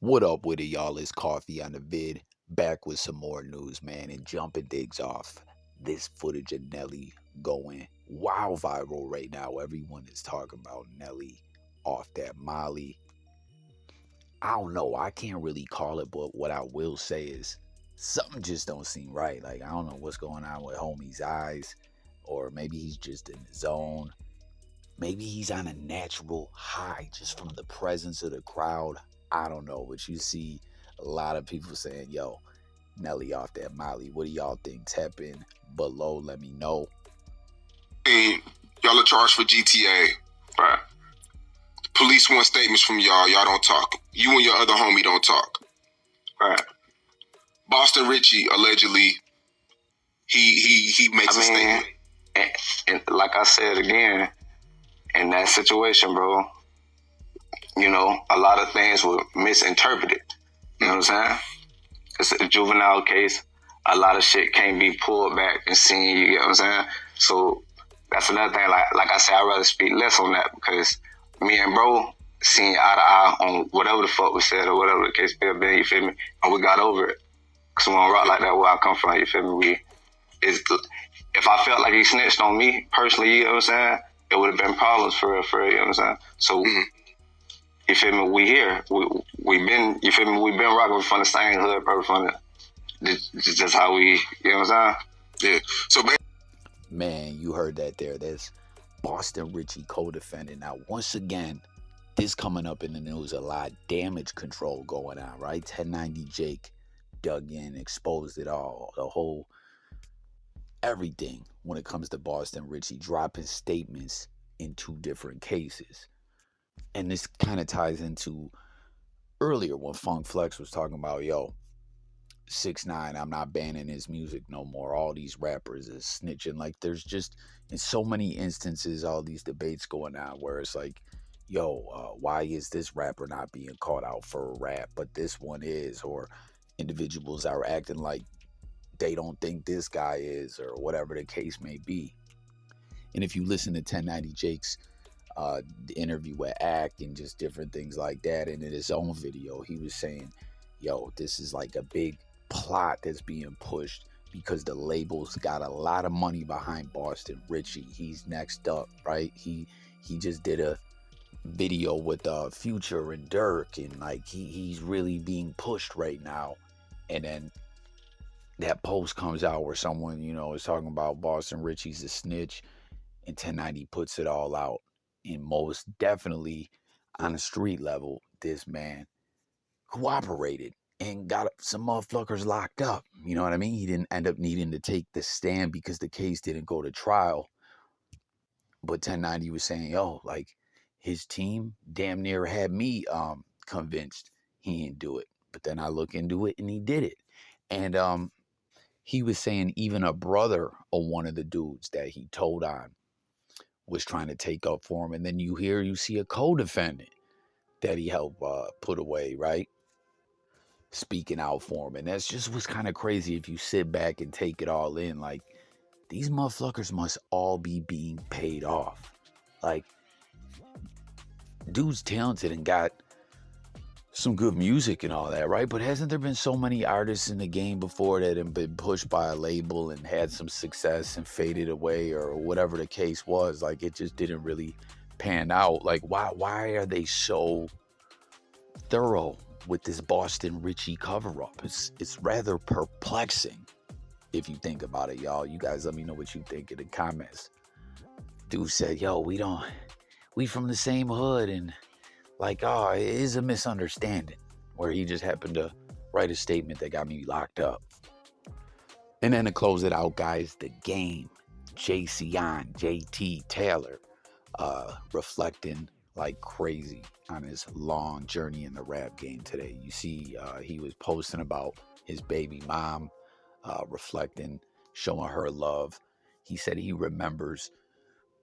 What up with it, y'all? It's Coffee on the vid. Back with some more news, man, and jumping things off. This footage of Nelly going wow viral right now. Everyone is talking about Nelly off that Molly. I don't know. I can't really call it, but what I will say is something just don't seem right. Like, I don't know what's going on with homie's eyes, or maybe he's just in the zone. Maybe he's on a natural high just from the presence of the crowd. I don't know, but you see a lot of people saying, yo, Nelly off that Molly. What do y'all think? Tap in below. Let me know. Y'all are charged for GTA. Right. Police want statements from y'all. Y'all don't talk. You and your other homie don't talk. Right. Boston Richey, allegedly, he makes a statement. And like I said again, in that situation, bro, you know, a lot of things were misinterpreted. You know what I'm saying? It's a juvenile case. A lot of shit can't be pulled back and seen. You get what I'm saying? So that's another thing. Like I said, I'd rather speak less on that because me and bro seen eye to eye on whatever the fuck was said or whatever the case may have been. You feel me? And we got over it. Cause we don't rock like that where I come from. You feel me? If I felt like he snitched on me personally, you know what I'm saying? It would have been problems for real, you know what I'm saying? So, you feel me? We here. We been, you feel me? We been rocking from the same hood, from just how we, you know what I'm saying? Yeah. So, man, you heard that there. There's Boston Richey co-defendant. Now, once again, this coming up in the news, a lot. Damage control going on, right? 1090 Jake dug in, exposed it all. The whole everything when it comes to Boston Richey, dropping statements in two different cases. And this kind of ties into earlier when Funk Flex was talking about, yo, 6ix9ine, I'm not banning his music no more. All these rappers is snitching. Like, there's just, in so many instances, all these debates going on where it's like, yo, why is this rapper not being called out for a rap, but this one is? Or individuals are acting like they don't think this guy is, or whatever the case may be. And if you listen to 1090 Jake's the interview with Act and just different things like that, and in his own video, he was saying, yo, this is like a big plot that's being pushed because the label's got a lot of money behind Boston Richey. He's next up, right? He just did a video with Future and Durk, and like he's really being pushed right now. And then that post comes out where someone, you know, is talking about Boston Richey's a snitch, and 1090 puts it all out. And most definitely on a street level, this man cooperated and got some motherfuckers locked up. You know what I mean? He didn't end up needing to take the stand because the case didn't go to trial. But 1090 was saying, yo, like, his team damn near had me convinced he didn't do it. But then I look into it and he did it. And he was saying even a brother of one of the dudes that he told on was trying to take up for him. And then you see a co-defendant that he helped put away, right? Speaking out for him. And that's just what's kind of crazy if you sit back and take it all in. Like, these motherfuckers must all be being paid off. Like, dude's talented and got some good music and all that, right? But hasn't there been so many artists in the game before that have been pushed by a label and had some success and faded away, or whatever the case was? Like, it just didn't really pan out. Like, why are they so thorough with this Boston Richey cover-up? It's rather perplexing if you think about it, y'all. You guys let me know what you think in the comments. Dude said, yo, we from the same hood, and like, oh, it is a misunderstanding, where he just happened to write a statement that got me locked up. And then to close it out, guys, the game, JT Taylor, reflecting like crazy on his long journey in the rap game today. You see, he was posting about his baby mom, reflecting, showing her love. He said he remembers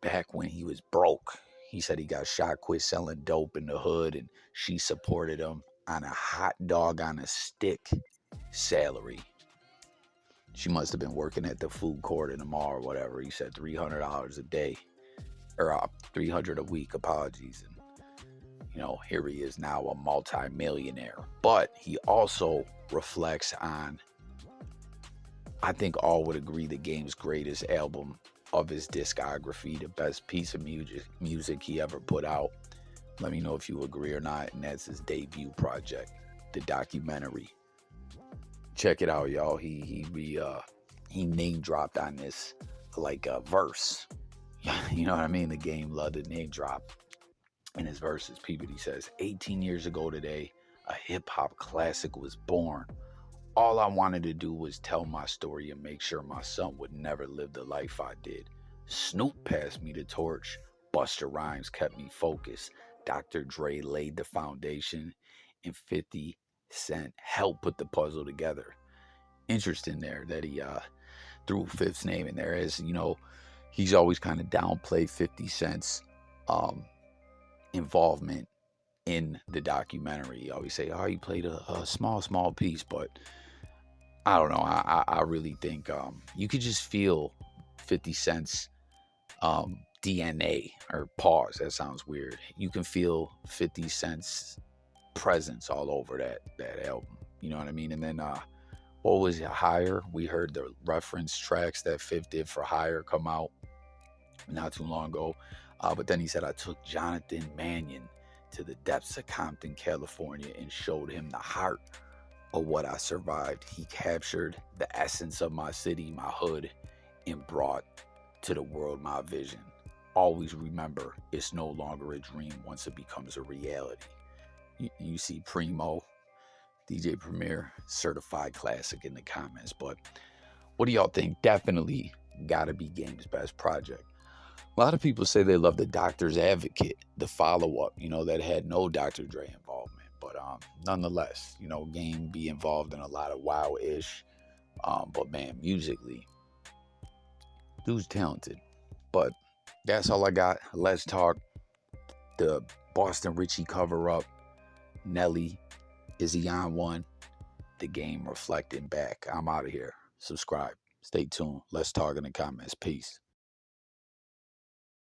back when he was broke. He said he got shot, quit selling dope in the hood, and she supported him on a hot dog on a stick salary. She must have been working at the food court in the mall or whatever. He said $300 a day, or $300 a week, apologies. And here he is now, a multi-millionaire. But he also reflects on, I think all would agree, the Game's greatest album of his discography, the best piece of music he ever put out. Let me know if you agree or not. And that's his debut project, the documentary. Check it out, y'all. He name dropped on this like a verse. You know what I mean? The Game loved to name drop in his verses. Peabody says, 18 years ago today, a hip-hop classic was born. All I wanted to do was tell my story and make sure my son would never live the life I did. Snoop passed me the torch. Busta Rhymes kept me focused. Dr. Dre laid the foundation, and 50 Cent helped put the puzzle together. Interesting there that he threw 50's name in there. As he's always kind of downplayed 50 Cent's involvement in the documentary. He always say, he played a small piece, but I don't know. I really think you could just feel 50 Cent's DNA, or pause, that sounds weird. You can feel 50 Cent's presence all over that album. You know what I mean? And then what was it, Higher? We heard the reference tracks that 50 did for Higher come out not too long ago. But then he said, I took Jonathan Mannion to the depths of Compton, California, and showed him the heart of what I survived. He captured the essence of my city, my hood, and brought to the world my vision. Always remember, it's no longer a dream once it becomes a reality. You see Primo, DJ Premier, certified classic in the comments. But what do y'all think? Definitely gotta be Game's best project. A lot of people say they love the Doctor's Advocate, the follow-up, that had no Dr. Dre involvement. But nonetheless, Game be involved in a lot of wow-ish. But man, musically, dude's talented. But that's all I got. Let's talk the Boston Richey cover-up. Nelly, is he on one? The Game reflecting back. I'm out of here. Subscribe. Stay tuned. Let's talk in the comments. Peace.